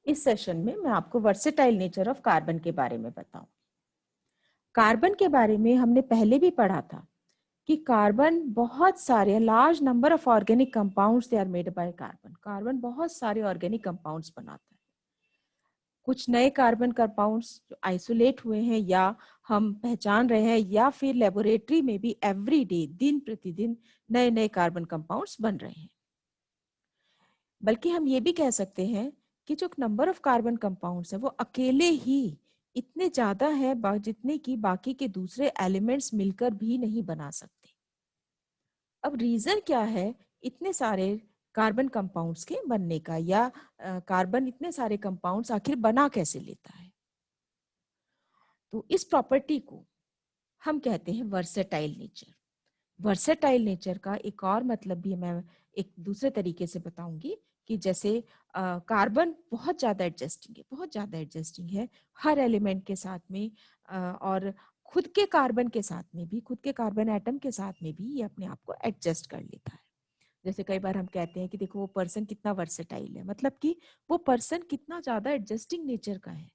इस सेशन में मैं आपको वर्सेटाइल नेचर ऑफ कार्बन के बारे में बताऊं। कार्बन के बारे में हमने पहले भी पढ़ा था कि कार्बन बहुत सारे large number of organic compounds they are made by carbon. Carbon बहुत सारे ऑर्गेनिक कंपाउंड्स बनाता है। कुछ नए कार्बन कंपाउंड्स जो आइसोलेट हुए हैं या हम पहचान रहे हैं, या फिर लेबोरेटरी में भी एवरी डे दिन प्रतिदिन नए नए कार्बन कंपाउंड्स बन रहे हैं। बल्कि हम ये भी कह सकते हैं कि जो नंबर ऑफ कार्बन कंपाउंड्स है वो अकेले ही इतने ज्यादा है जितने की बाकी के दूसरे एलिमेंट्स मिलकर भी नहीं बना सकते। अब रीजन क्या है इतने सारे कार्बन कंपाउंड्स के बनने का, या कार्बन इतने सारे कंपाउंड्स आखिर बना कैसे लेता है? तो इस प्रॉपर्टी को हम कहते हैं वर्सेटाइल नेचर। वर्सेटाइल नेचर का एक और मतलब भी मैं एक दूसरे तरीके से बताऊंगी कि जैसे कार्बन बहुत ज्यादा एडजस्टिंग है, बहुत ज्यादा एडजस्टिंग है हर एलिमेंट के साथ में, और खुद के कार्बन के साथ में भी, खुद के कार्बन एटम के साथ में भी ये अपने आप को एडजस्ट कर लेता है। जैसे कई बार हम कहते हैं कि देखो वो पर्सन कितना वर्सेटाइल है, मतलब कि वो पर्सन कितना ज्यादा एडजस्टिंग नेचर का है।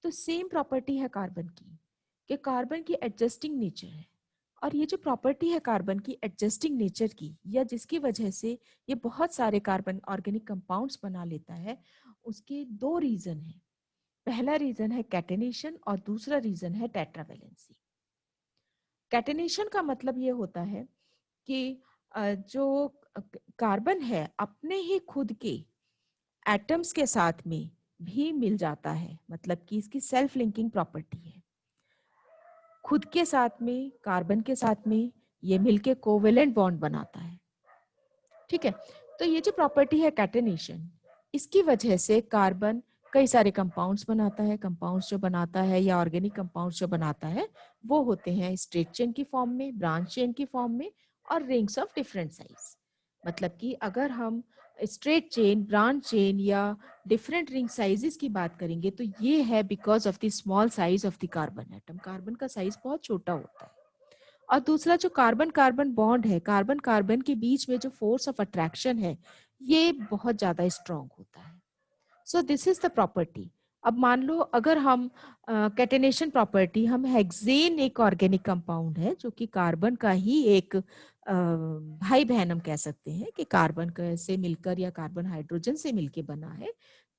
तो सेम प्रॉपर्टी है कार्बन की, कि कार्बन की एडजस्टिंग नेचर है। और ये जो प्रॉपर्टी है कार्बन की एडजस्टिंग नेचर की, या जिसकी वजह से ये बहुत सारे कार्बन ऑर्गेनिक कंपाउंड्स बना लेता है, उसके दो रीजन है। पहला रीजन है कैटेनेशन और दूसरा रीजन है टेट्रावैलेंसी। कैटेनेशन का मतलब ये होता है कि जो कार्बन है अपने ही खुद के एटम्स के साथ में भी मिल जाता है, मतलब कि इसकी सेल्फ लिंकिंग प्रॉपर्टी है। खुद के साथ में, कार्बन के साथ में ये मिलके कोवेलेंट बॉन्ड बनाता है। ठीक है, तो ये जो प्रॉपर्टी है कैटेनेशन, इसकी वजह से कार्बन कई सारे कंपाउंड्स बनाता है। कंपाउंड्स जो बनाता है या ऑर्गेनिक कंपाउंड्स जो बनाता है वो होते हैं स्ट्रेट चेन की फॉर्म में, ब्रांच चेन की फॉर्म में, और रिंग्स ऑफ डिफरेंट साइज। मतलब कि अगर हम स्ट्रेट चेन, ब्रांच चेन या डिफरेंट रिंग साइजेस की बात करेंगे तो ये है because of the small size of the carbon atom. Carbon का साइज बहुत छोटा होता है। और दूसरा जो कार्बन कार्बन बॉन्ड है, कार्बन कार्बन के बीच में जो फोर्स ऑफ अट्रैक्शन है ये बहुत ज्यादा स्ट्रांग होता है। सो दिस इज द प्रॉपर्टी। अब मान लो अगर हम कैटेनेशन प्रॉपर्टी, हम हेक्सेन एक ऑर्गेनिक कंपाउंड है जो कि कार्बन का ही एक भाई बहन हम कह सकते हैं, कि कार्बन से मिलकर या कार्बन हाइड्रोजन से मिलकर बना है।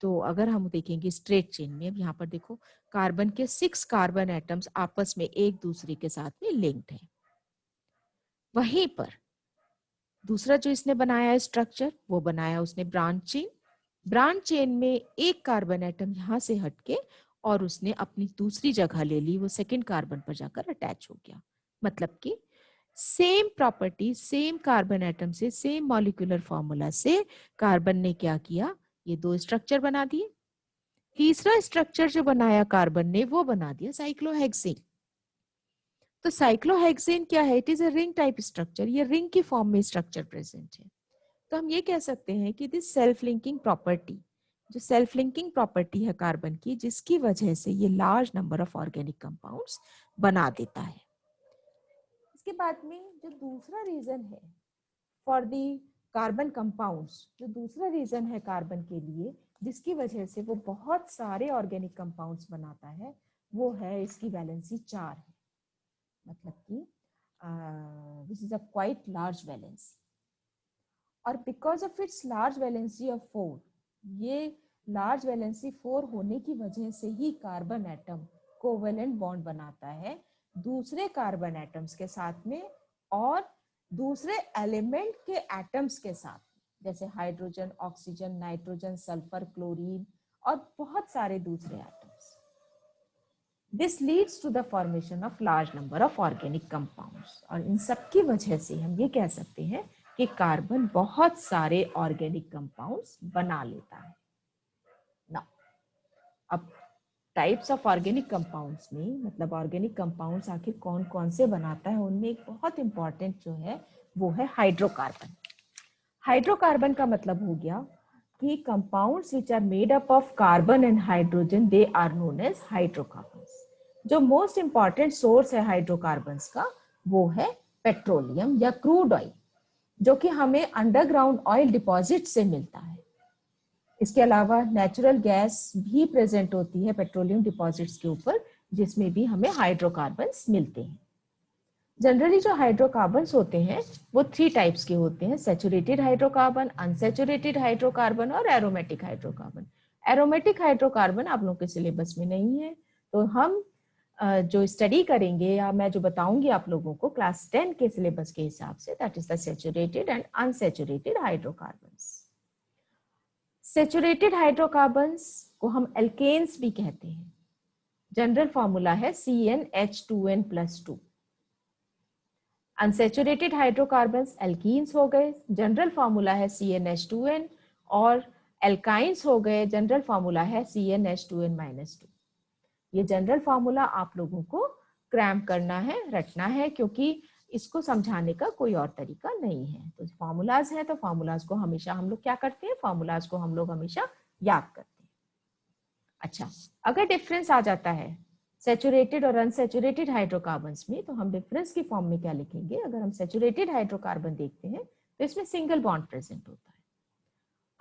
तो अगर हम देखेंगे स्ट्रेट चेन में, अब यहाँ पर देखो कार्बन के 6 कार्बन एटम्स आपस में एक दूसरे के साथ में लिंक्ड है। वहीं पर दूसरा जो इसने बनाया है स्ट्रक्चर, वो बनाया उसने ब्रांच चेन। ब्रांच चेन में एक कार्बन एटम यहां से हटके और उसने अपनी दूसरी जगह ले ली, वो सेकंड कार्बन पर जाकर अटैच हो गया। मतलब कि same property, same carbon atom से, सेम मॉलिक्यूलर फॉर्मूला से कार्बन ने क्या किया, ये दो स्ट्रक्चर बना दिए। तीसरा स्ट्रक्चर जो बनाया कार्बन ने वो बना दिया साइक्लोहेक्सेन। तो साइक्लोहेक्सेन क्या है? It is a ring type structure. ये रिंग की फॉर्म में स्ट्रक्चर प्रेजेंट है। तो हम ये कह सकते हैं कि दिस सेल्फ लिंकिंग प्रॉपर्टी, जो सेल्फ लिंकिंग प्रॉपर्टी है कार्बन की, जिसकी वजह से ये large number of organic compounds बना देता है। इसके बाद में जो दूसरा रीजन है फॉर दी कार्बन कंपाउंड्स, जो दूसरा रीजन है कार्बन के लिए जिसकी वजह से वो बहुत सारे ऑर्गेनिक कंपाउंड्स बनाता है, वो है इसकी वैलेंसी 4 है। मतलब कि this is a quite large valency. और because of its large valency of 4, ये लार्ज वैलेंसी 4 होने की वजह से ही कार्बन एटम कोवेलेंट बॉन्ड बनाता है दूसरे कार्बन एटम्स के साथ में और दूसरे एलिमेंट के एटम्स के साथ, जैसे hydrogen, oxygen, nitrogen, sulphur, chlorine और बहुत सारे दूसरे atoms. This leads to the formation of large number of organic compounds. और इन सब की वजह से हम ये कह सकते हैं कि कार्बन बहुत सारे ऑर्गेनिक कंपाउंड्स बना लेता है। ना, अब टाइप्स ऑफ ऑर्गेनिक कंपाउंड्स में, मतलब ऑर्गेनिक कंपाउंड्स आखिर कौन कौन से बनाता है, उनमें एक बहुत इंपॉर्टेंट जो है वो है हाइड्रोकार्बन। हाइड्रोकार्बन का मतलब हो गया कि compounds which are made up of carbon and hydrogen, they are known as hydrocarbons. जो मोस्ट इंपॉर्टेंट सोर्स है हाइड्रोकार्बन्स का वो है पेट्रोलियम या क्रूड ऑयल, जो कि हमें अंडरग्राउंड ऑयल डिपॉजिट से मिलता है। इसके अलावा नेचुरल गैस भी प्रेजेंट होती है पेट्रोलियम डिपॉजिट्स के ऊपर, जिसमें भी हमें हाइड्रोकार्बन्स मिलते हैं। जनरली जो हाइड्रोकार्बन्स होते हैं वो 3 टाइप्स के होते हैं, सैचुरेटेड हाइड्रोकार्बन, अनसैचुरेटेड हाइड्रोकार्बन और एरोमेटिक हाइड्रोकार्बन। एरोमेटिक हाइड्रोकार्बन आप लोगों के सिलेबस में नहीं है, तो हम जो स्टडी करेंगे या मैं जो बताऊंगी आप लोगों को क्लास 10 के सिलेबस के हिसाब से, that is the saturated and unsaturated hydrocarbons. Saturated hydrocarbons को हम एल्केन्स भी कहते हैं। जनरल फॉर्मूला है CnH2n+2। अनसैचुरेटेड हाइड्रोकार्बन्स एल्कीन्स हो गए, जनरल फॉर्मूला है CnH2n, और एल्काइंस हो गए, जनरल फॉर्मूला है CnH2n-2। ये जनरल फॉर्मूला आप लोगों को क्रैम करना है, रटना है, क्योंकि इसको समझाने का कोई और तरीका नहीं है। तो फॉर्मूलाज है तो फॉर्मूलाज को हमेशा हम लोग क्या करते हैं, फॉर्मूलाज को हम लोग हमेशा याद करते हैं। अच्छा, अगर डिफरेंस आ जाता है सैचुरेटेड और अनसैचुरेटेड हाइड्रोकार्बन्स में, तो हम डिफरेंस की फॉर्म में क्या लिखेंगे। अगर हम सैचुरेटेड हाइड्रोकार्बन देखते हैं तो इसमें सिंगल बॉन्ड प्रेजेंट होता है।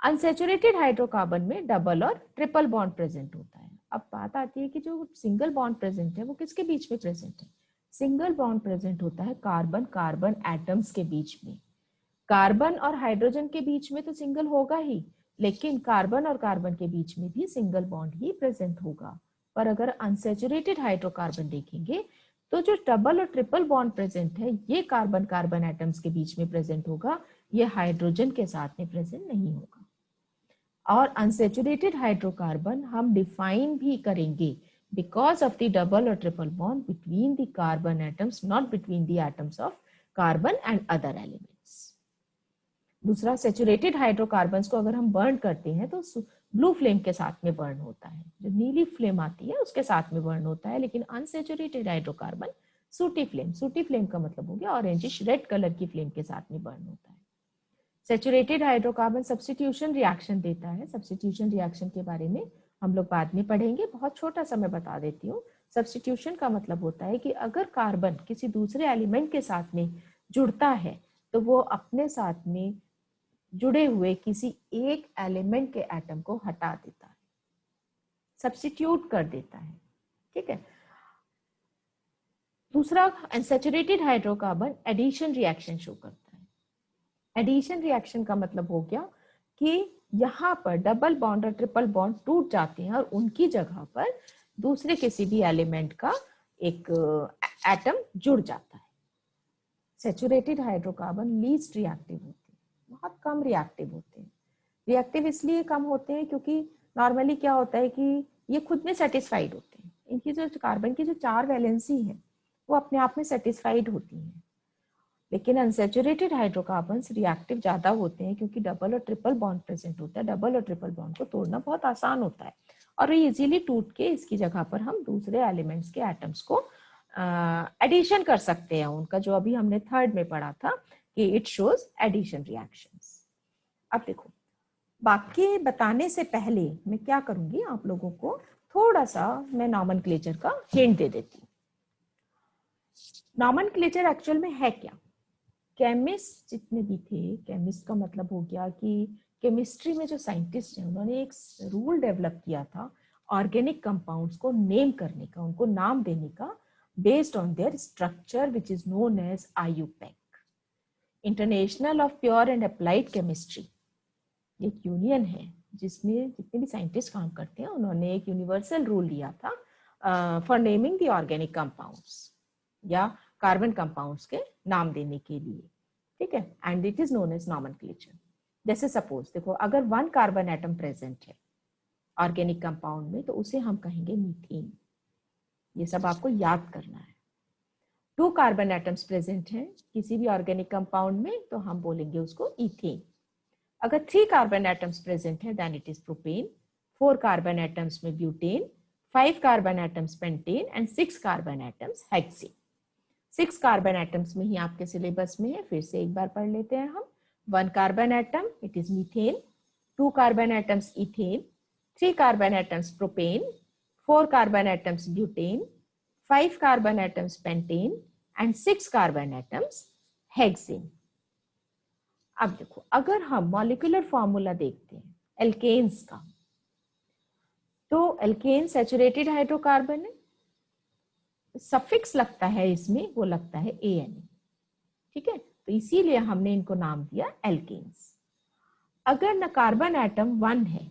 अनसैचुरेटेड हाइड्रोकार्बन में डबल और ट्रिपल बॉन्ड प्रेजेंट होता है। अब बात आती है कि जो सिंगल बॉन्ड प्रेजेंट है वो किसके बीच में प्रेजेंट है। सिंगल बॉन्ड प्रेजेंट होता है कार्बन कार्बन एटम्स के बीच में। कार्बन और हाइड्रोजन के बीच में तो सिंगल होगा ही, लेकिन कार्बन और कार्बन के बीच में भी सिंगल बॉन्ड ही प्रेजेंट होगा। पर अगर अनसैचुरेटेड हाइड्रोकार्बन देखेंगे तो जो डबल और ट्रिपल बॉन्ड प्रेजेंट है ये कार्बन कार्बन एटम्स के बीच में प्रेजेंट होगा, ये हाइड्रोजन के साथ में प्रेजेंट नहीं होगा। और अनसैचुरेटेड हाइड्रोकार्बन हम डिफाइन भी करेंगे because of the double or triple bond between the carbon atoms, not between the atoms of carbon and other elements. दूसरा, सैचुरेटेड हाइड्रोकार्बन्स को अगर हम बर्न करते हैं तो ब्लू फ्लेम के साथ में बर्न होता है, जो नीली फ्लेम आती है उसके साथ में बर्न होता है। लेकिन अनसैचुरेटेड हाइड्रोकार्बन सूटी फ्लेम का मतलब हो गया ऑरेंजिश रेड कलर की फ्लेम के साथ में बर्न होता है। सैचुरेटेड हाइड्रोकार्बन सब्स्टिट्यूशन रिएक्शन देता है। सब्स्टिट्यूशन रिएक्शन के बारे में हम लोग बाद में पढ़ेंगे, बहुत छोटा सा मैं बता देती हूँ। सब्स्टिट्यूशन का मतलब होता है कि अगर कार्बन किसी दूसरे एलिमेंट के साथ में जुड़ता है तो वो अपने साथ में जुड़े हुए किसी एक एलिमेंट के एटम को हटा देता है, सब्स्टिट्यूट कर देता है। ठीक है। दूसरा, unsaturated hydrocarbon addition reaction show करता है। एडिशन रिएक्शन का मतलब हो गया कि यहाँ पर डबल बॉन्ड और ट्रिपल बॉन्ड टूट जाते हैं और उनकी जगह पर दूसरे किसी भी एलिमेंट का एक एटम जुड़ जाता है। सैचुरेटेड हाइड्रोकार्बन लीस्ट रिएक्टिव होते हैं, बहुत कम रिएक्टिव होते हैं। रिएक्टिव इसलिए कम होते हैं क्योंकि नॉर्मली क्या होता है कि ये खुद में सेटिस्फाइड होते हैं। इनकी जो कार्बन की जो 4 वैलेंसी है वो अपने आप में सेटिस्फाइड होती है। लेकिन अनसैचुरेटेड हाइड्रोकार्बन्स रिएक्टिव ज्यादा होते हैं क्योंकि डबल और ट्रिपल बॉन्ड प्रेजेंट होता है। डबल और ट्रिपल बॉन्ड को तोड़ना बहुत आसान होता है और ये इजीली टूट के इसकी जगह पर हम दूसरे एलिमेंट्स के एटम्स को एडिशन कर सकते हैं उनका, जो अभी हमने थर्ड में पढ़ा था कि इट शोज एडिशन रिएक्शंस। अब देखो, बाकी बताने से पहले मैं क्या करूंगी, आप लोगों को थोड़ा सा मैं नॉमेनक्लेचर का हिंट दे देती हूँ। नॉमेनक्लेचर एक्चुअल में है क्या। केमिस्ट जितने भी थे, केमिस्ट का मतलब हो गया कि केमिस्ट्री में जो साइंटिस्ट हैं उन्होंने एक रूल डेवलप किया था ऑर्गेनिक कंपाउंड्स को नेम करने का, उनको नाम देने का, based on their structure which is known as IUPAC, international of pure and applied chemistry. एक यूनियन है जिसमें जितने भी साइंटिस्ट काम करते हैं उन्होंने एक यूनिवर्सल रूल दिया था for naming the organic compounds या कार्बन कंपाउंड्स के नाम देने के लिए। ठीक है, and it is known as nomenclature. जैसे सपोज देखो, अगर 1 कार्बन एटम प्रेजेंट है ऑर्गेनिक कंपाउंड में तो उसे हम कहेंगे मीथेन। ये सब आपको याद करना है। 2 कार्बन एटम्स प्रेजेंट हैं किसी भी ऑर्गेनिक कंपाउंड में तो हम बोलेंगे उसको इथेन। अगर 3 कार्बन एटम्स प्रेजेंट है then it is propane, 4 carbon atoms में butane, 5 carbon atoms pentane and 6 carbon atoms hexane. 6 carbon atoms में ही आपके सिलेबस में है, फिर से एक बार पढ़ लेते हैं हम। 1 carbon atom it is methane, 2 carbon atoms ethane, 3 carbon atoms propane, 4 carbon atoms butane, 5 carbon atoms pentane and 6 carbon atoms hexane. अब देखो, अगर हम मॉलिक्यूलर फॉर्मूला देखते हैं एल्केन्स का। तो एल्केन सैचुरेटेड हाइड्रोकार्बन है, सफिक्स लगता है इसमें, वो लगता है AN, ठीक है, तो इसीलिए हमने इनको नाम दिया एल्केन्स। अगर न कार्बन एटम 1 है,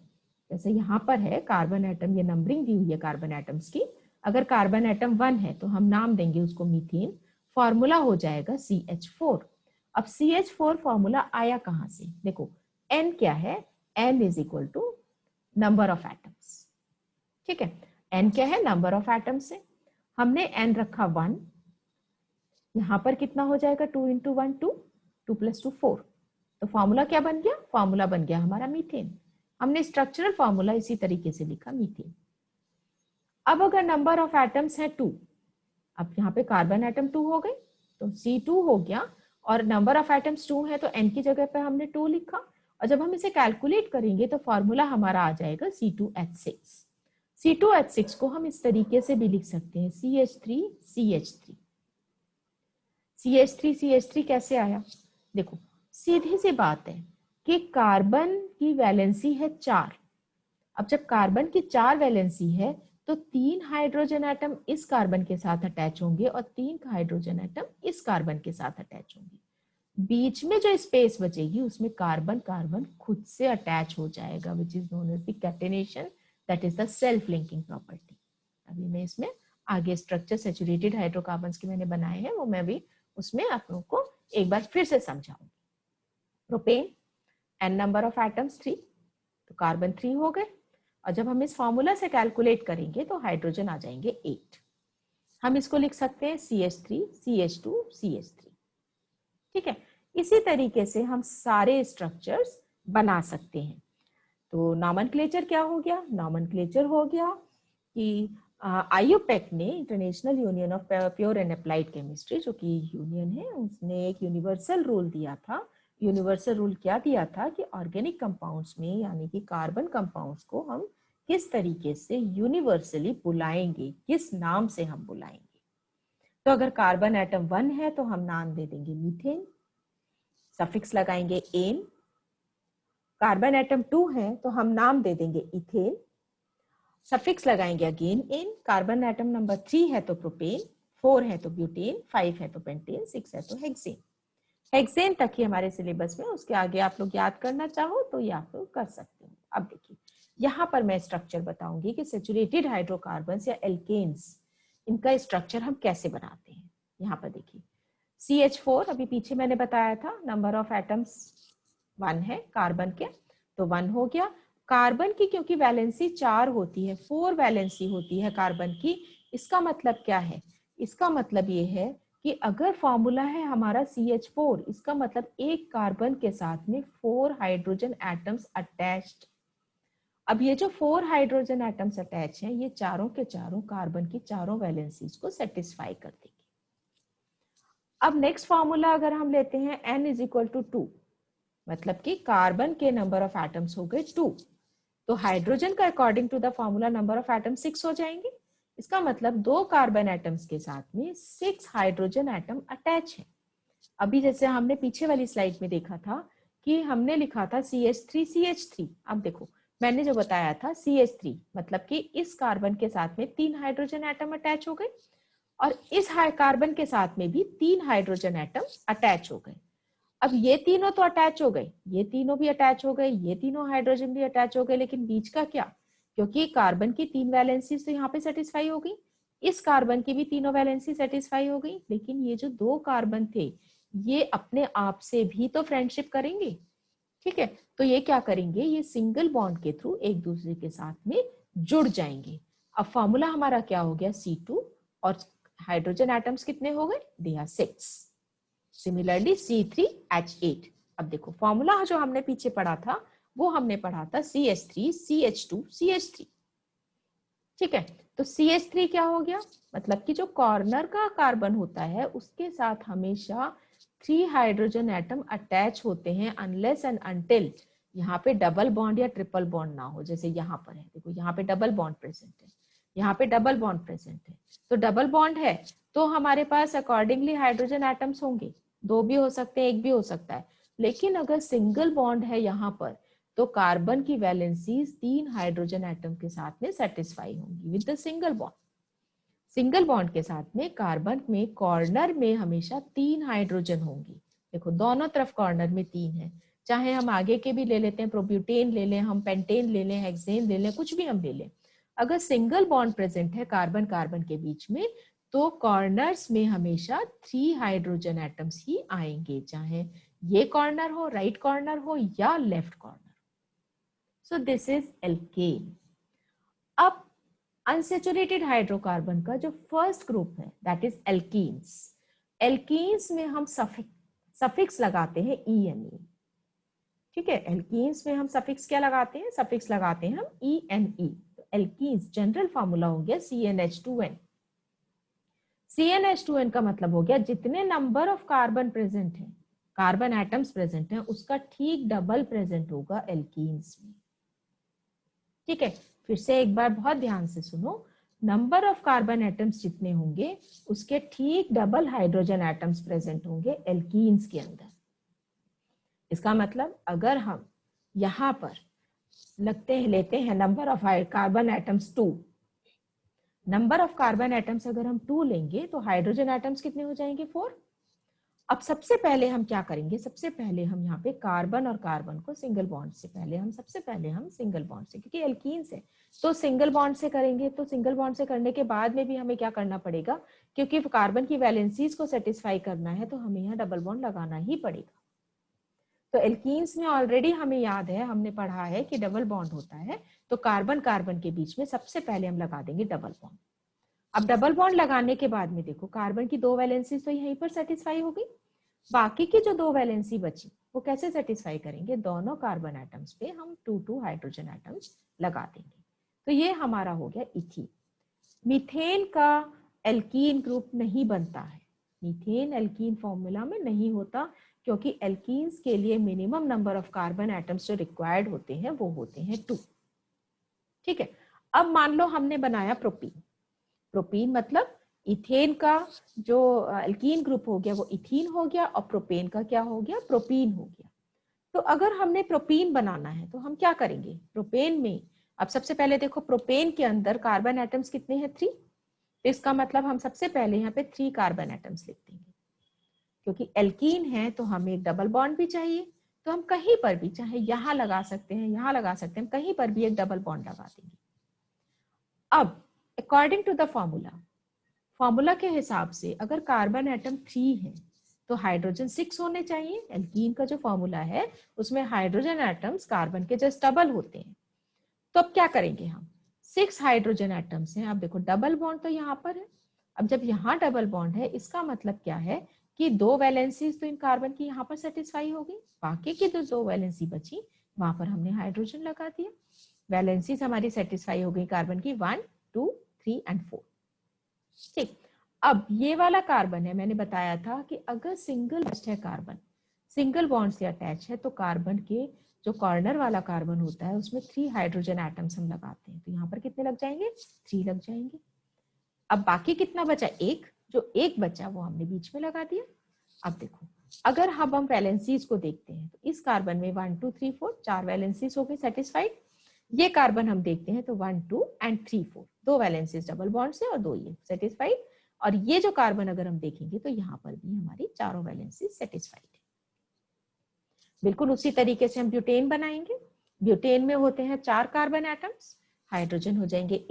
जैसे यहाँ पर है कार्बन एटम, ये नंबरिंग दी हुई है कार्बन एटम्स की, अगर कार्बन एटम 1 है तो हम नाम देंगे उसको मीथेन, फॉर्मूला हो जाएगा CH4। अब CH4 फॉर्मूला आया कहां से, देखो N क्या है, N is equal to number of atoms, ठीक है, N क्या है, नंबर ऑफ एटम्स है, हमने N रखा 1, यहां पर कितना हो जाएगा 2 इंटू 1 2, 2 + 2 4, तो फॉर्मूला क्या बन गया, फॉर्मूला बन गया हमारा मीथेन। हमने स्ट्रक्चरल फॉर्मूला इसी तरीके से लिखा मीथेन। अब अगर नंबर ऑफ एटम्स है 2, अब यहाँ पे कार्बन एटम 2 हो गए तो C2 हो गया, और नंबर ऑफ एटम्स 2 है तो N की जगह पे हमने 2 लिखा, और जब हम इसे कैलकुलेट करेंगे तो फॉर्मूला हमारा आ जाएगा C2H6। C2H6 को हम इस तरीके से भी लिख सकते हैं CH3CH3। CH3 कैसे आया, देखो सीधी सी बात है कि कार्बन की वैलेंसी है 4, अब जब कार्बन की 4 वैलेंसी है तो 3 हाइड्रोजन एटम इस कार्बन के साथ अटैच होंगे और 3 हाइड्रोजन एटम इस कार्बन के साथ अटैच होंगे, बीच में जो स्पेस बचेगी उसमें कार्बन कार्बन खुद से अटैच हो जाएगा, which is known as the catenation, that is the self linking property. अभी मैं इसमें आगे स्ट्रक्चर सैचुरेटेड हाइड्रोकार्बन्स के मैंने बनाए हैं, वो मैं भी उसमें आप लोगों को एक बार फिर से समझाऊंगी। Propane, N number of atoms 3, तो कार्बन 3 हो गए, और जब हम इस फॉर्मूला से कैलकुलेट करेंगे तो हाइड्रोजन आ जाएंगे 8, हम इसको लिख सकते हैं CH3 CH2 CH3, ठीक है। इसी तरीके से हम सारे स्ट्रक्चर्स बना सकते हैं। तो नॉमेनक्लेचर क्या हो गया, नॉमेनक्लेचर हो गया कि IUPAC ने, international union of pure and applied chemistry, जो कि यूनियन है, उसने एक यूनिवर्सल रूल दिया था। यूनिवर्सल रूल क्या दिया था कि ऑर्गेनिक कंपाउंड्स में, यानी कि कार्बन कंपाउंड्स को हम किस तरीके से यूनिवर्सली बुलाएंगे, किस नाम से हम बुलाएंगे। तो अगर कार्बन एटम 1 है तो हम नाम दे देंगे मीथेन, सफिक्स लगाएंगे एन। कार्बन एटम 2 है तो हम नाम दे देंगे इथेन, सफिक्स लगाएंगे again ane. Carbon atom number 3 है तो प्रोपेन, 4 है तो ब्यूटेन, 5 है तो पेंटेन, 6 है तो हेक्सेन। हेक्सेन तक ही हमारे सिलेबस में, उसके आगे आप लोग याद करना चाहो तो ये आप लोग कर सकते हो। अब देखिए यहाँ पर मैं स्ट्रक्चर बताऊंगी कि सैचुरेटेड हाइड्रोकार्बन्स या एल्केन्स, इनका स्ट्रक्चर हम कैसे बनाते हैं। यहाँ पर देखिए CH4, अभी पीछे मैंने बताया था नंबर ऑफ एटम्स 1 है कार्बन के, तो 1 हो गया। कार्बन की क्योंकि वैलेंसी 4 होती है, 4 वैलेंसी होती है कार्बन की, इसका मतलब क्या है, इसका मतलब ये है कि अगर फॉर्मूला है हमारा CH4, इसका मतलब एक कार्बन के साथ में 4 हाइड्रोजन एटम्स अटैच्ड। अब ये जो 4 हाइड्रोजन एटम्स अटैच हैं, ये चारों के चारों कार्बन की चारों वैलेंसीज को सेटिस्फाई कर देंगे। अब नेक्स्ट फॉर्मूला अगर हम लेते हैं N इज इक्वल टू 2, मतलब कि कार्बन के नंबर ऑफ एटम्स हो गए 2, तो हाइड्रोजन का according to the formula number of atom 6 हो जाएंगे। इसका मतलब 2 कार्बन एटम्स के साथ में 6 हाइड्रोजन एटम अटैच है। अभी जैसे हमने पीछे वाली स्लाइड में देखा था कि हमने लिखा था CH3 CH3, अब देखो मैंने जो बताया था CH3 मतलब कि इस कार्बन के साथ में 3 हाइड्रोजन एटम अटैच हो गए, और इस कार्बन के साथ में भी 3 हाइड्रोजन एटम अटैच हो गए। अब ये तीनों तो अटैच हो गए, ये तीनों भी अटैच हो गए, ये तीनों हाइड्रोजन भी अटैच हो गए, लेकिन बीच का क्या, क्योंकि कार्बन की 3 वैलेंसी तो यहाँ पे सेटिस्फाई हो गई, इस कार्बन की भी तीनों वैलेंसी सेटिस्फाई हो गई, लेकिन ये जो 2 कार्बन थे ये अपने आप से भी तो फ्रेंडशिप करेंगे, ठीक है, तो ये क्या करेंगे, ये सिंगल बॉन्ड के थ्रू एक दूसरे के साथ में जुड़ जाएंगे। अब फॉर्मूला हमारा क्या हो गया C2, और हाइड्रोजन एटम्स कितने हो गए, दे आर 6। Similarly C3H8। अब देखो फॉर्मूला जो हमने पीछे पढ़ा था वो हमने पढ़ा था CH3 CH2 CH3, ठीक है, तो CH3 क्या हो गया, मतलब कि जो कॉर्नर का कार्बन होता है उसके साथ हमेशा 3 हाइड्रोजन एटम अटैच होते हैं, अनलेस एंड अनटिल यहाँ पे डबल बॉन्ड या ट्रिपल बॉन्ड ना हो। जैसे यहाँ पर है, देखो यहाँ पे डबल बॉन्ड प्रेजेंट है, यहाँ पे डबल बॉन्ड प्रेजेंट है, तो डबल बॉन्ड है तो हमारे पास अकॉर्डिंगली हाइड्रोजन एटम्स होंगे, 2 भी हो सकते हैं, 1 भी हो सकता है। लेकिन अगर सिंगल बॉन्ड है यहाँ पर तो कार्बन की वैलेंसीज 3 हाइड्रोजन एटम के साथ में सेटिस्फाई होंगी with the single bond. Single bond के साथ में कार्बन में कॉर्नर में हमेशा 3 हाइड्रोजन होंगी। देखो दोनों तरफ कॉर्नर में 3 है, चाहे हम आगे के भी ले लेते हैं, प्रोब्यूटेन ले लें, हम पेंटेन ले लें, हेक्सेन ले लें, कुछ भी हम ले लें, अगर सिंगल बॉन्ड प्रेजेंट है कार्बन कार्बन के बीच में तो कॉर्नर्स में हमेशा 3 हाइड्रोजन एटम्स ही आएंगे, चाहे ये कॉर्नर हो, राइट कॉर्नर हो या left corner. So this is alkane. अब अनसेचुरेटेड हाइड्रोकार्बन का जो फर्स्ट ग्रुप है दैट इज एल्कीन्स। एल्कीन्स में हम सफिक्स लगाते हैं ENE। ठीक है, एल्कीन्स में हम सफिक्स क्या लगाते हैं, सफिक्स लगाते हैं हम ENE। तो एल्कीन्स जनरल फार्मूला हो गया CnH2n। CnH2n का मतलब हो गया जितने नंबर ऑफ कार्बन प्रेजेंट है, कार्बन एटम्स प्रेजेंट है, उसका ठीक डबल प्रेजेंट होगा एल्कीन्स में। ठीक है, फिर से एक बार बहुत ध्यान से सुनो, नंबर ऑफ कार्बन एटम्स जितने होंगे उसके ठीक डबल हाइड्रोजन एटम्स प्रेजेंट होंगे एल्कीन्स के अंदर। इसका मतलब अगर हम यहां पर लेते हैं number of carbon atoms 2, number of carbon atoms अगर हम 2 लेंगे तो हाइड्रोजन एटम्स कितने हो जाएंगे 4। अब सबसे पहले हम क्या करेंगे, सबसे पहले हम यहाँ पे कार्बन और कार्बन को सिंगल बॉन्ड से सबसे पहले हम सिंगल बॉन्ड से, क्योंकि एल्कीन्स है तो सिंगल बॉन्ड से करेंगे। तो सिंगल बॉन्ड से करने के बाद में भी हमें क्या करना पड़ेगा, क्योंकि कार्बन की वैलेंसीज को सेटिस्फाई करना है तो हमें यहाँ डबल बॉन्ड लगाना ही पड़ेगा। तो एल्कीन्स में ऑलरेडी हमें याद है, हमने पढ़ा है कि डबल बॉन्ड होता है, तो कार्बन कार्बन के बीच में सबसे पहले हम लगा देंगे डबल बॉन्ड। अब डबल बॉन्ड लगाने के बाद में देखो कार्बन की 2 वैलेंसी तो यहीं पर सेटिस्फाई हो गई, बाकी की जो 2 वैलेंसी बची वो कैसे सेटिस्फाई करेंगे, दोनों कार्बन एटम्स पे हम 2 हाइड्रोजन एटम्स लगा देंगे। तो ये हमारा हो गया इथीन। मीथेन का एल्कीन ग्रुप नहीं बनता है, मीथेन एल्कीन फॉर्मूला में नहीं होता, क्योंकि एल्कीन्स के लिए minimum number of carbon atoms जो रिक्वायर्ड होते हैं वो होते हैं 2। ठीक है, अब मान लो हमने बनाया प्रोपीन। प्रोपीन मतलब इथेन का जो एल्कीन ग्रुप हो गया वो इथीन हो गया, और प्रोपेन का क्या हो गया, प्रोपीन हो गया। तो अगर हमने प्रोपीन बनाना है तो हम क्या करेंगे, प्रोपेन में अब सबसे पहले देखो प्रोपेन के अंदर कार्बन एटम्स कितने हैं 3, तो इसका मतलब हम सबसे पहले यहाँ पे 3 कार्बन एटम्स लिख देंगे। क्योंकि एल्कीन है तो हमें एक डबल बॉन्ड भी चाहिए, तो हम कहीं पर भी, चाहे यहाँ लगा सकते हैं, यहाँ लगा सकते हैं, कहीं पर भी एक डबल बॉन्ड लगा देंगे। अब अकॉर्डिंग टू द फॉर्मूला के हिसाब से अगर कार्बन एटम 3 है तो हाइड्रोजन 6 होने चाहिए। एल्कीन का जो फॉर्मूला है उसमें हाइड्रोजन एटम्स कार्बन के जस्ट डबल होते हैं। तो अब क्या करेंगे हम, 6 हाइड्रोजन एटम्स हैं। अब देखो डबल बॉन्ड तो यहाँ पर है, अब जब यहाँ डबल बॉन्ड है इसका मतलब क्या है कि 2 वैलेंसीज तो इन कार्बन की यहाँ पर सेटिस्फाई हो गई, बाकी की जो 2 वैलेंसी बची वहां पर हमने हाइड्रोजन लगा दिया, वैलेंसीज हमारी सेटिस्फाई हो गई कार्बन की 1, 2, 3 एंड 4। ठीक, अब ये वाला कार्बन है, मैंने बताया था कि अगर सिंगल है कार्बन सिंगल बॉन्ड से अटैच है तो कार्बन के जो कॉर्नर वाला कार्बन होता है उसमें 3 हाइड्रोजन एटम्स हम लगाते हैं, तो यहाँ पर कितने लग जाएंगे, 3 लग जाएंगे। अब बाकी कितना बचा, एक, जो एक बचा वो हमने बीच में लगा दिया। अब देखो अगर हम वैलेंसीज को देखते हैं तो इस कार्बन में 1, 2, 3, 4 4 वैलेंसीज हो गई सेटिस्फाइड। ये कार्बन हम देखते हैं तो 1, 2 एंड 3, 4 2 वैलेंसीज डबल बॉन्ड से और 2 ये सेटिस्फाइड। और ये जो कार्बन अगर हम देखेंगे तो यहाँ पर भी हमारी चारों वैलेंसीज सेटिस्फाइड है। बिल्कुल उसी तरीके से हम ब्यूटेन बनाएंगे। ब्यूटेन में होते हैं 4 कार्बन एटम्स, हाइड्रोजन हो जाएंगे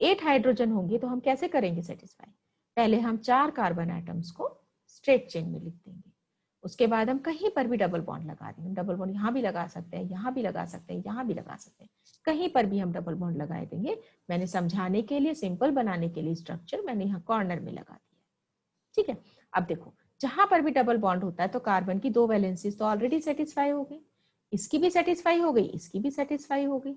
8 हाइड्रोजन होंगे, तो हम कैसे करेंगे सेटिस्फाई, पहले हम 4 कार्बन एटम्स को स्ट्रेट चेन में लिख देंगे, उसके बाद हम कहीं पर भी डबल बॉन्ड लगा देंगे। डबल बॉन्ड यहाँ भी लगा सकते हैं, यहाँ भी लगा सकते हैं, यहाँ भी लगा सकते हैं, कहीं पर भी हम डबल बॉन्ड लगा देंगे। मैंने समझाने के लिए, सिंपल बनाने के लिए स्ट्रक्चर मैंने यहाँ कॉर्नर में लगा दिया। ठीक है, अब देखो जहां पर भी डबल बॉन्ड होता है तो कार्बन की 2 वैलेंसीज तो ऑलरेडी सेटिस्फाई हो गई, इसकी भी सेटिस्फाई हो गई, इसकी भी सेटिस्फाई हो गई।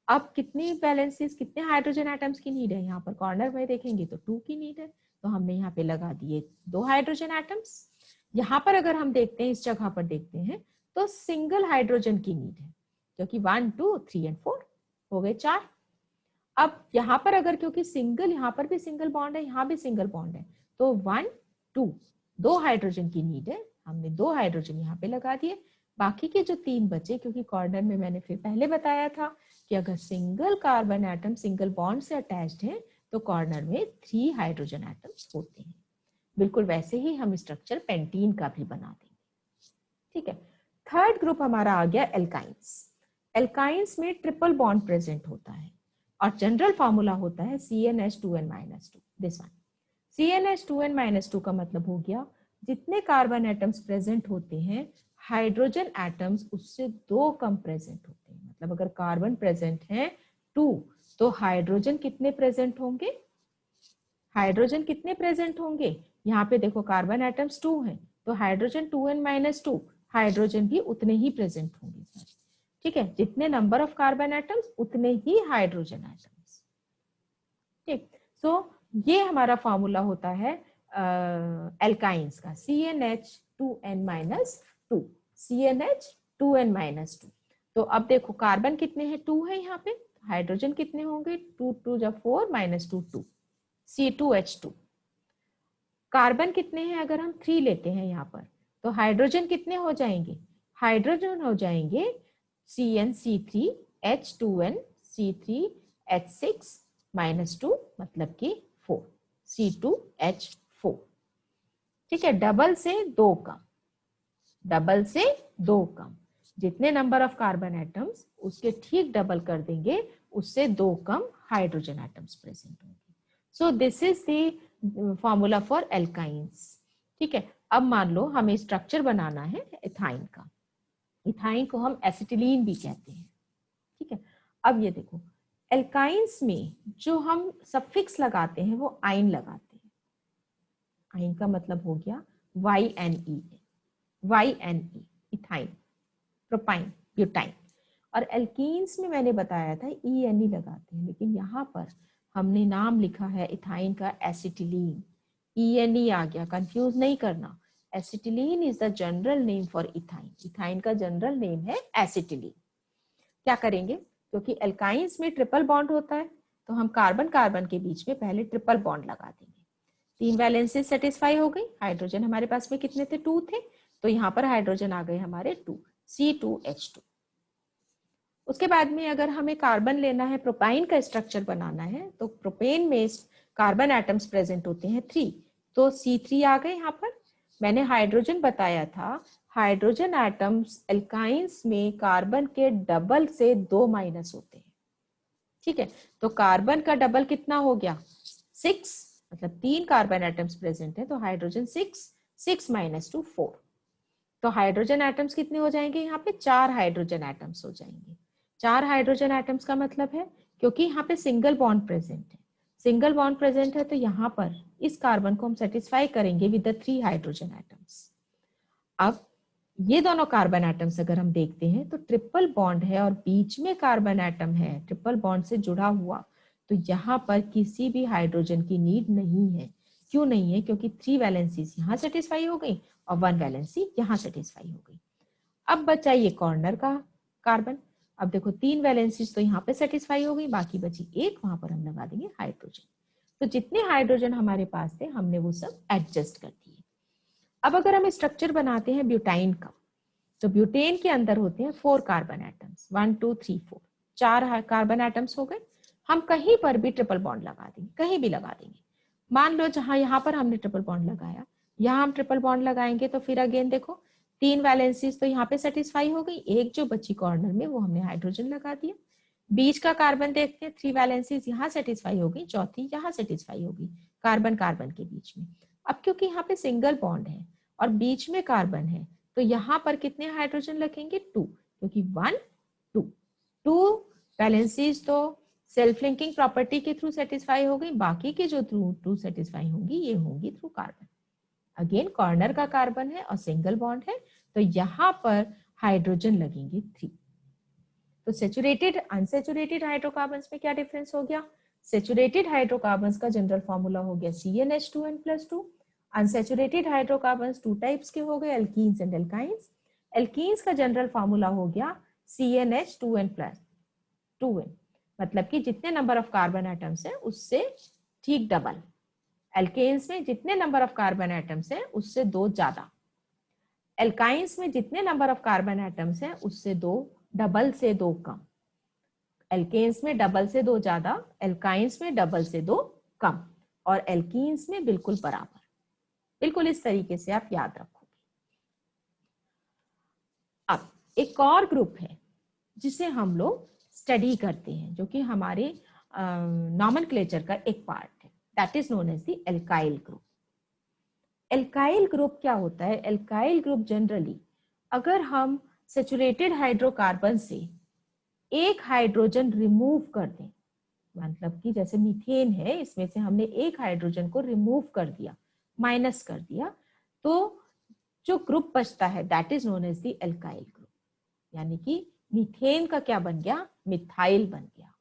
अब कितनी वैलेंसीज, कितने हाइड्रोजन एटम्स की नीड है, यहाँ पर कॉर्नर में देखेंगे तो 2 की नीड है, तो हमने यहाँ पे लगा दिए 2 हाइड्रोजन एटम्स। यहाँ पर अगर हम देखते हैं, इस जगह पर देखते हैं तो सिंगल हाइड्रोजन की नीड है, क्योंकि 1, 2, 3 एंड 4 हो गए 4। अब यहाँ पर अगर, क्योंकि सिंगल, यहाँ पर भी सिंगल बॉन्ड है, यहाँ भी सिंगल बॉन्ड है, तो 1, 2 2 हाइड्रोजन की नीड है, हमने 2 हाइड्रोजन यहाँ पे लगा दिए। बाकी के जो 3 बचे, क्योंकि कॉर्नर में मैंने फिर पहले बताया था कि अगर single carbon atom single bond से अटैच्ड है तो कॉर्नर में 3 हाइड्रोजन एटम्स होते हैं। बिल्कुल वैसे ही हम स्ट्रक्चर पेंटीन का भी बना देंगे। ठीक है, थर्ड ग्रुप हमारा आ गया एल्काइंस। एल्काइंस में ट्रिपल बॉन्ड प्रेजेंट होता है और जनरल फॉर्मूला होता है CnH2n-2, दिस वन। CnH2n-2 का मतलब हो गया जितने कार्बन एटम्स प्रेजेंट होते हैं हाइड्रोजन एटम्स उससे 2 कम प्रेजेंट होते हैं। मतलब अगर कार्बन प्रेजेंट है 2 तो हाइड्रोजन कितने प्रेजेंट होंगे? हाइड्रोजन कितने प्रेजेंट होंगे? यहाँ पे देखो कार्बन एटम्स 2 हैं तो हाइड्रोजन 2n-2, हाइड्रोजन भी उतने ही प्रेजेंट होंगे। ठीक है, जितने नंबर ऑफ कार्बन एटम्स उतने ही हाइड्रोजन एटम्स। ठीक, सो ये हमारा फॉर्मूला होता है एल्काइंस का, CnH2n-2, CnH2n-2। तो अब देखो कार्बन कितने हैं? 2 है यहाँ पे, हाइड्रोजन कितने होंगे? 2 2 जा 4 -2 2, C2H2। कार्बन कितने हैं? अगर हम 3 लेते हैं यहाँ पर तो हाइड्रोजन कितने हो जाएंगे? हाइड्रोजन हो जाएंगे CnC3H2n C3H6 -2 मतलब कि 4 C2H4। ठीक है, डबल से 2 कम, डबल से 2 कम, जितने नंबर ऑफ कार्बन एटम्स उसके ठीक डबल कर देंगे, उससे 2 कम हाइड्रोजन एटम्स प्रेजेंट होंगे। सो this is the formula for alkynes. ठीक है, अब मान लो हमें स्ट्रक्चर बनाना है इथाइन का। इथाइन को हम एसिटिलीन भी कहते हैं। ठीक है, अब ये देखो एल्काइंस में जो हम सफिक्स लगाते हैं वो आइन लगाते हैं। आइन का मतलब हो गया YNE, YNE, ethyne, propyne, butyne. और एल्कीन्स में मैंने बताया था ENE लगाते हैं, लेकिन यहाँ पर हमने नाम लिखा है इथाइन का एसिटिलीन। ENE आ गया, कंफ्यूज नहीं करना। Acetylene is the general name for ethyne. Ethyne का जनरल नेम है एसिटिलीन। क्या करेंगे? क्योंकि एल्काइंस में ट्रिपल बॉन्ड होता है तो हम कार्बन कार्बन के बीच में पहले ट्रिपल बॉन्ड लगा देंगे। 3 वैलेंसी सेटिस्फाई हो गई। हाइड्रोजन हमारे पास में कितने थे? 2 थे, तो यहाँ पर हाइड्रोजन आ गए हमारे 2, C2H2। उसके बाद में अगर हमें कार्बन लेना है, प्रोपाइन का स्ट्रक्चर बनाना है, तो प्रोपेन में कार्बन एटम्स प्रेजेंट होते हैं 3, तो C3 आ गए यहाँ पर। मैंने हाइड्रोजन बताया था, हाइड्रोजन एटम्स एल्काइंस में कार्बन के डबल से 2 माइनस होते हैं। ठीक है, तो कार्बन का डबल कितना हो गया? 6, मतलब 3 कार्बन एटम्स प्रेजेंट है तो हाइड्रोजन 6, 6 -2 4, तो हाइड्रोजन एटम्स कितने हो जाएंगे? यहाँ पे 4 हाइड्रोजन एटम्स हो जाएंगे। 4 हाइड्रोजन एटम्स का मतलब है क्योंकि यहाँ पे सिंगल बॉन्ड प्रेजेंट है, सिंगल बॉन्ड प्रेजेंट है तो यहाँ पर इस कार्बन को हम सेटिस्फाई करेंगे विद द 3 हाइड्रोजन एटम्स। अब ये दोनों कार्बन एटम्स अगर हम देखते हैं तो ट्रिपल बॉन्ड है और बीच में कार्बन एटम है ट्रिपल बॉन्ड से जुड़ा हुआ, तो यहाँ पर किसी भी हाइड्रोजन की नीड नहीं है। क्यों नहीं है? क्योंकि 3 वैलेंसीज यहाँ सेटिस्फाई हो गई और 1 वैलेंसी यहाँ सेटिस्फाई हो गई। अब बचा ये कॉर्नर का कार्बन। अब देखो 3 वैलेंसीज तो यहाँ पे सेटिस्फाई हो गई, बाकी बची 1, वहां पर हम लगा देंगे हाइड्रोजन। तो जितने हाइड्रोजन हमारे पास थे हमने वो सब एडजस्ट कर दिए। अब अगर हम स्ट्रक्चर बनाते हैं ब्यूटाइन का, तो ब्यूटेन के अंदर होते हैं 4 कार्बन एटम्स, 1 2 3 4, 4 कार्बन एटम्स हो गए। हम कहीं पर भी ट्रिपल बॉन्ड लगा देंगे, कहीं भी लगा देंगे। मान लो जहां यहाँ पर हमने ट्रिपल बॉन्ड लगाया, यहाँ हम ट्रिपल बॉन्ड लगाएंगे तो फिर अगेन देखो 3 वैलेंसीज तो यहाँ पे सेटिस्फाई हो गई, एक जो बची कॉर्नर में वो हमने हाइड्रोजन लगा दिया। बीच का कार्बन देखते हैं, 3 वैलेंसीज यहाँ सेटिस्फाई हो गई, चौथी यहाँ सेटिस्फाई होगी कार्बन कार्बन के बीच में। अब क्योंकि यहाँ पे सिंगल बॉन्ड है और बीच में कार्बन है तो यहाँ पर कितने हाइड्रोजन लगेंगे? 2, क्योंकि 1 2 2 वैलेंसीज तो सेल्फ लिंकिंग प्रॉपर्टी के थ्रू सेटिस्फाई हो गई, बाकी के जो थ्रू 2 सेटिस्फाई होंगी ये होंगी थ्रू कार्बन। अगेन कॉर्नर का कार्बन है और सिंगल बॉन्ड है तो यहाँ पर हाइड्रोजन लगेंगे 3। तो सेचुरेटेड अनसेचुरेटेड हाइड्रोकार्बन्स में क्या डिफरेंस हो गया? सेचुरेटेड हाइड्रोकार्बन्स का जनरल फॉर्मूला हो गया CnH2n+2। अनसेचुरेटेड हाइड्रोकार्बन्स 2 टाइप्स के हो गए, एल्कीन्स एंड एल्काइंस। एल्कीन्स का जनरल फॉर्मूला हो गया CnH2n+2n, मतलब कि जितने नंबर ऑफ कार्बन एटम्स है उससे ठीक डबल। एल्केन्स में जितने नंबर ऑफ कार्बन एटम्स है उससे 2 ज्यादा। एल्काइंस में जितने नंबर ऑफ कार्बन एटम्स हैं उससे दो, डबल से दो कम। एल्केन्स में डबल से दो ज्यादा, एल्काइंस में डबल से दो कम, और एल्कीन्स में बिल्कुल बराबर। बिल्कुल इस तरीके से आप याद रखोगे। अब एक और ग्रुप है जिसे हम लोग स्टडी करते हैं, जो कि हमारे नॉमेनक्लेचर का एक पार्ट है, that is known as the alkyl group. Alkyl group क्या होता है? एल्काइल ग्रुप जनरली अगर हम सैचुरेटेड हाइड्रोकार्बन से एक हाइड्रोजन रिमूव कर दें, मतलब कि जैसे मीथेन है, इसमें से हमने एक हाइड्रोजन को रिमूव कर दिया, माइनस कर दिया, तो जो ग्रुप बचता है that is known as the alkyl group. यानी कि मीथेन का क्या बन गया? मिथाइल बन गया।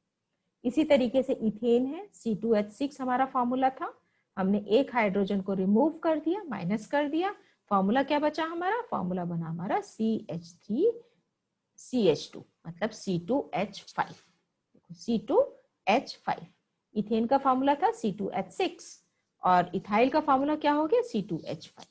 इसी तरीके से इथेन है, C2H6 हमारा फॉर्मूला था, हमने एक हाइड्रोजन को रिमूव कर दिया, माइनस कर दिया, फॉर्मूला क्या बचा हमारा? फॉर्मूला बना हमारा CH3CH2 मतलब C2H5। C2H5 इथेन का फॉर्मूला था C2H6 और इथाइल का फॉर्मूला क्या हो गया? C2H5।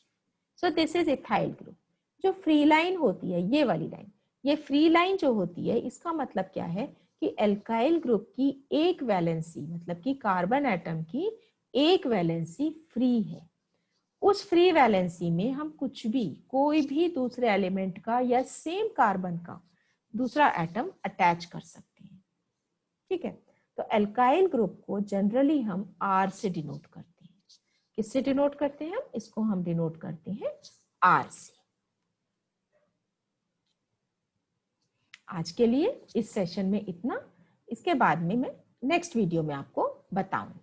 So this is ethyl group. जो फ्री लाइन होती है, ये वाली लाइन, ये फ्री लाइन जो होती है, इसका मतलब क्या है कि एल्काइल ग्रुप की एक वैलेंसी, मतलब कि कार्बन एटम की एक वैलेंसी फ्री है। उस फ्री वैलेंसी में हम कुछ भी, कोई भी दूसरे एलिमेंट का या सेम कार्बन का दूसरा एटम अटैच कर सकते हैं। ठीक है, तो एल्काइल ग्रुप को जनरली हम R से डिनोट करते हैं। किससे डिनोट करते हैं? हम इसको हम डिनोट करते हैं R से। आज के लिए इस सेशन में इतना, इसके बाद में मैं नेक्स्ट वीडियो में आपको बताऊंगी।